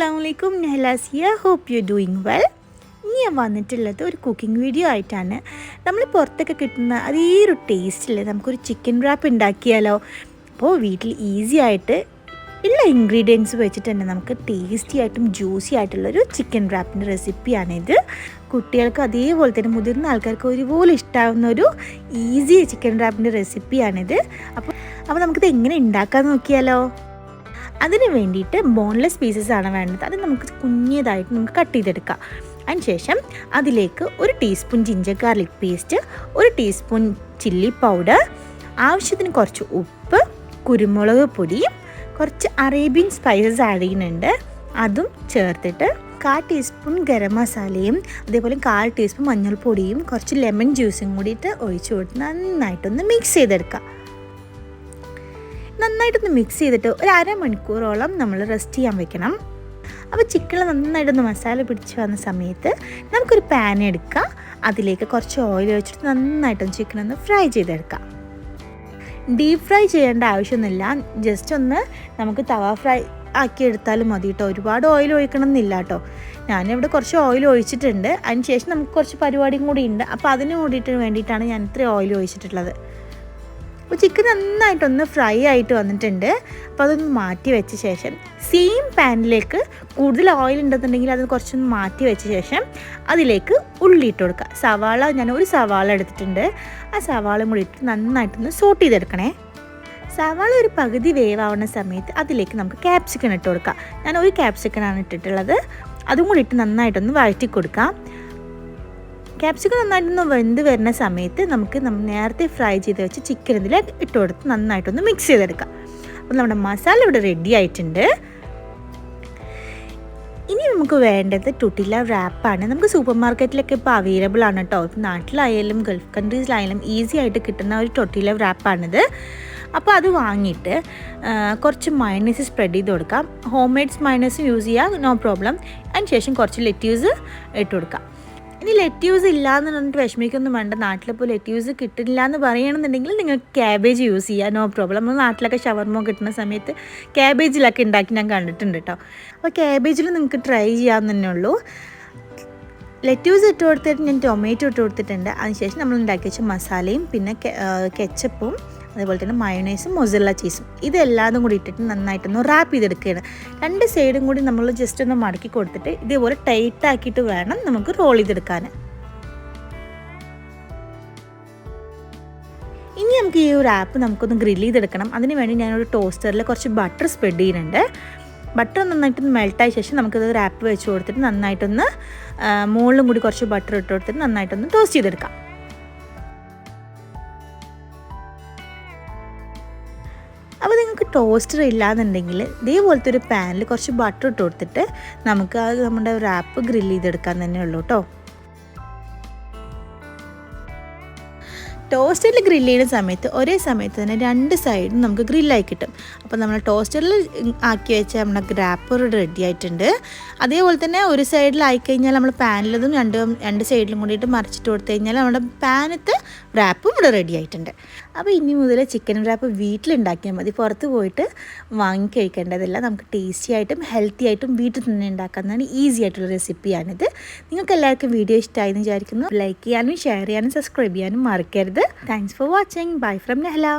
Assalamualaikum, Nehlasia. Hope you're doing well. ഇനി ഞാൻ വന്നിട്ടുള്ളത് ഒരു കുക്കിംഗ് വീഡിയോ ആയിട്ടാണ്. നമ്മൾ പുറത്തൊക്കെ കിട്ടുന്ന അതേ ഒരു ടേസ്റ്റിൽ നമുക്കൊരു ചിക്കൻ റാപ്പ് ഉണ്ടാക്കിയാലോ. അപ്പോൾ വീട്ടിൽ ഈസി ആയിട്ട് ഉള്ള ഇൻഗ്രീഡിയൻസ് വെച്ചിട്ട് തന്നെ നമുക്ക് ടേസ്റ്റി ആയിട്ടും ജ്യൂസി ആയിട്ടുള്ളൊരു ചിക്കൻ റാപ്പിൻ്റെ റെസിപ്പിയാണിത്. കുട്ടികൾക്ക് അതേപോലെ തന്നെ മുതിർന്ന ആൾക്കാർക്ക് ഒരുപോലെ ഇഷ്ടമാവുന്ന ഒരു ഈസി ചിക്കൻ റാപ്പിൻ്റെ റെസിപ്പിയാണിത്. അപ്പോൾ നമുക്കിത് എങ്ങനെ ഉണ്ടാക്കാമെന്ന് നോക്കിയാലോ. അതിന് വേണ്ടിയിട്ട് ബോൺലെസ് പീസസ് ആണ് വേണ്ടത്. അത് നമുക്ക് കുഞ്ഞതായിട്ട് നമുക്ക് കട്ട് ചെയ്തെടുക്കാം. അതിനുശേഷം അതിലേക്ക് 1 teaspoon ginger garlic paste, 1 teaspoon chilli powder, ആവശ്യത്തിന് കുറച്ച് ഉപ്പ്, കുരുമുളക് പൊടിയും കുറച്ച് അറേബ്യൻ സ്പൈസസ് ആഡ് ചെയ്യുന്നുണ്ട്. അതും ചേർത്തിട്ട് 1/4 ടീസ്പൂൺ ഗരം മസാലയും അതേപോലെ 1/4 ടീസ്പൂൺ മഞ്ഞൾപ്പൊടിയും കുറച്ച് ലെമൺ ജ്യൂസും കൂടിയിട്ട് ഒഴിച്ചു കൊടുത്ത് നന്നായിട്ടൊന്ന് മിക്സ് ചെയ്തെടുക്കാം. നന്നായിട്ടൊന്ന് മിക്സ് ചെയ്തിട്ട് ഒരു അരമണിക്കൂറോളം നമ്മൾ റെസ്റ്റ് ചെയ്യാൻ വെക്കണം. അപ്പോൾ ചിക്കനിൽ നന്നായിട്ടൊന്ന് മസാല പിടിച്ച് വന്ന സമയത്ത് നമുക്കൊരു പാൻ എടുക്കാം. അതിലേക്ക് കുറച്ച് ഓയിൽ ഒഴിച്ചിട്ട് നന്നായിട്ടൊന്ന് ചിക്കനൊന്ന് ഫ്രൈ ചെയ്തെടുക്കാം. ഡീപ്പ് ഫ്രൈ ചെയ്യേണ്ട ആവശ്യമൊന്നുമില്ല. ജസ്റ്റ് ഒന്ന് നമുക്ക് തവ ഫ്രൈ ആക്കി എടുത്താലും മതി കേട്ടോ. ഒരുപാട് ഓയിൽ ഒഴിക്കണം എന്നില്ല കേട്ടോ. ഞാനിവിടെ കുറച്ച് ഓയിൽ ഒഴിച്ചിട്ടുണ്ട്. അതിന് ശേഷം നമുക്ക് കുറച്ച് പരിപാടിയും കൂടി ഉണ്ട്. അപ്പോൾ അതിന് വേണ്ടിയിട്ടാണ് ഞാൻ ഇത്രയും ഓയിൽ ഒഴിച്ചിട്ടുള്ളത്. അപ്പോൾ ചിക്കൻ നന്നായിട്ടൊന്ന് ഫ്രൈ ആയിട്ട് വന്നിട്ടുണ്ട്. അപ്പോൾ അതൊന്ന് മാറ്റി വെച്ച ശേഷം സെയിം പാനിലേക്ക് കൂടുതൽ ഓയിൽ ഉണ്ടെന്നുണ്ടെങ്കിൽ അത് കുറച്ചൊന്ന് മാറ്റി വെച്ച ശേഷം അതിലേക്ക് ഉള്ളി ഇട്ട് കൊടുക്കുക. സവാള ഞാൻ ഒരു സവാള എടുത്തിട്ടുണ്ട്. ആ സവാളയും കൂടി ഇട്ട് നന്നായിട്ടൊന്ന് സോട്ട് ചെയ്തെടുക്കണേ. സവാള ഒരു പകുതി വേവാവുന്ന സമയത്ത് അതിലേക്ക് നമുക്ക് ക്യാപ്സിക്കൻ ഇട്ട് കൊടുക്കാം. ഞാൻ ഒരു ക്യാപ്സിക്കനാണ് ഇട്ടിട്ടുള്ളത്. അതും കൂടി ഇട്ട് നന്നായിട്ടൊന്ന് വഴറ്റി കൊടുക്കാം. ക്യാപ്സിക്കം നന്നായിട്ടൊന്ന് വെന്ത് വരുന്ന സമയത്ത് നമുക്ക് നേരത്തെ ഫ്രൈ ചെയ്ത് വെച്ച് ചിക്കൻ ഇതിൽ ഇട്ട് കൊടുത്ത് നന്നായിട്ടൊന്ന് മിക്സ് ചെയ്തെടുക്കാം. അപ്പോൾ നമ്മുടെ മസാല ഇവിടെ റെഡി ആയിട്ടുണ്ട്. ഇനി നമുക്ക് വേണ്ടത് ടൊർട്ടില്ല റാപ്പാണ്. നമുക്ക് സൂപ്പർ മാർക്കറ്റിലൊക്കെ ഇപ്പോൾ അവൈലബിൾ ആണ് കേട്ടോ. ഇപ്പോൾ നാട്ടിലായാലും ഗൾഫ് കൺട്രീസിലായാലും ഈസി ആയിട്ട് കിട്ടുന്ന ഒരു ടൊർട്ടില്ല റാപ്പാണിത്. അപ്പോൾ അത് വാങ്ങിയിട്ട് കുറച്ച് മയണൈസ് സ്പ്രെഡ് ചെയ്ത് കൊടുക്കാം. ഹോം മെയ്ഡ്സ് മയണൈസ് യൂസ് ചെയ്യാം, നോ പ്രോബ്ലം. അതിന് ശേഷം കുറച്ച് ലെറ്റ്യൂസ് ഇട്ട് കൊടുക്കാം. ഇനി ലെറ്റ്യൂസ് ഇല്ലയെന്ന് പറഞ്ഞിട്ട് വിഷമിക്കൊന്നും വേണ്ട. നാട്ടിലിപ്പോൾ ലെറ്റ്യൂസ് കിട്ടില്ല എന്ന് പറയണമെന്നുണ്ടെങ്കിൽ നിങ്ങൾക്ക് ക്യാബേജ് യൂസ് ചെയ്യാം, നോ പ്രോബ്ലം. നമ്മൾ നാട്ടിലൊക്കെ ഷവർമ കിട്ടുന്ന സമയത്ത് ക്യാബേജിലൊക്കെ ഉണ്ടാക്കി ഞാൻ കണ്ടിട്ടുണ്ട് കേട്ടോ. അപ്പോൾ ക്യാബേജിൽ നിങ്ങൾക്ക് ട്രൈ ചെയ്യാമെന്ന് തന്നെ ഉള്ളൂ. ലെറ്റ്യൂസ് ഇട്ട് കൊടുത്തിട്ട് ഞാൻ ടൊമാറ്റോ ഇട്ട് കൊടുത്തിട്ടുണ്ട്. അതിനുശേഷം നമ്മൾ ഉണ്ടാക്കി വെച്ച മസാലയും പിന്നെ കെച്ചപ്പും അതേപോലെ തന്നെ മയോണൈസും മൊസറല്ല ചീസും ഇതെല്ലാതും കൂടി ഇട്ടിട്ട് നന്നായിട്ടൊന്ന് റാപ്പ് ചെയ്തെടുക്കുകയാണ്. 2 സൈഡും കൂടി നമ്മൾ ജസ്റ്റ് ഒന്ന് മടക്കി കൊടുത്തിട്ട് ഇതേപോലെ ടൈറ്റ് ആക്കിയിട്ട് വേണം നമുക്ക് റോൾ ചെയ്തെടുക്കാൻ. ഇനി നമുക്ക് ഈ റാപ്പ് നമുക്കൊന്ന് ഗ്രില്ല് ചെയ്തെടുക്കണം. അതിന് വേണ്ടി ഞാനൊരു ടോസ്റ്ററിൽ കുറച്ച് ബട്ടർ സ്പ്രെഡ് ചെയ്യുന്നുണ്ട്. ബട്ടർ നന്നായിട്ടൊന്ന് മെൽട്ടായ ശേഷം നമുക്കത് റാപ്പ് വെച്ച് കൊടുത്തിട്ട് നന്നായിട്ടൊന്ന് മുകളിലും കൂടി കുറച്ച് ബട്ടർ ഇട്ട് കൊടുത്തിട്ട് നന്നായിട്ടൊന്ന് ടോസ്റ്റ് ചെയ്തെടുക്കാം. അപ്പോൾ നിങ്ങൾക്ക് ടോസ്റ്റർ ഇല്ലാന്നുണ്ടെങ്കിൽ ഇതേപോലത്തെ ഒരു പാനിൽ കുറച്ച് ബട്ടർ ഇട്ട് കൊടുത്തിട്ട് നമുക്ക് അത് നമ്മുടെ റാപ്പ് ഗ്രില്ല് ചെയ്തെടുക്കാൻ തന്നെ ഉള്ളൂ കേട്ടോ. ടോസ്റ്ററിൽ ഗ്രില്ല് ചെയ്യുന്ന സമയത്ത് ഒരേ സമയത്ത് തന്നെ 2 സൈഡും നമുക്ക് ഗ്രില്ലായി കിട്ടും. അപ്പോൾ നമ്മൾ ടോസ്റ്ററിൽ ആക്കി വെച്ച നമ്മുടെ റാപ്പ് റെഡി ആയിട്ടുണ്ട്. അതേപോലെ തന്നെ ഒരു സൈഡിലായി കഴിഞ്ഞാൽ നമ്മൾ പാനിലതും 2 സൈഡിലും കൂടിയിട്ട് മറിച്ചിട്ട് കൊടുത്തു കഴിഞ്ഞാൽ നമ്മുടെ പാനത്തെ റാപ്പും ഇവിടെ റെഡി ആയിട്ടുണ്ട്. അപ്പോൾ ഇനി മുതൽ ചിക്കൻ റാപ്പ് വീട്ടിലുണ്ടാക്കിയാൽ മതി. പുറത്ത് പോയിട്ട് വാങ്ങി കഴിക്കേണ്ടതില്ല. നമുക്ക് ടേസ്റ്റി ആയിട്ടും ഹെൽത്തി ആയിട്ടും വീട്ടിൽ തന്നെ ഉണ്ടാക്കുന്നതാണ് ഈസി ആയിട്ടുള്ള റെസിപ്പിയാണിത്. നിങ്ങൾക്ക് എല്ലാവർക്കും വീഡിയോ ഇഷ്ടമായി എന്ന് വിചാരിക്കുന്നു. ലൈക്ക് ചെയ്യാനും ഷെയർ ചെയ്യാനും സബ്സ്ക്രൈബ് ചെയ്യാനും മറക്കരുത്. Thanks for watching. Bye from Nehla.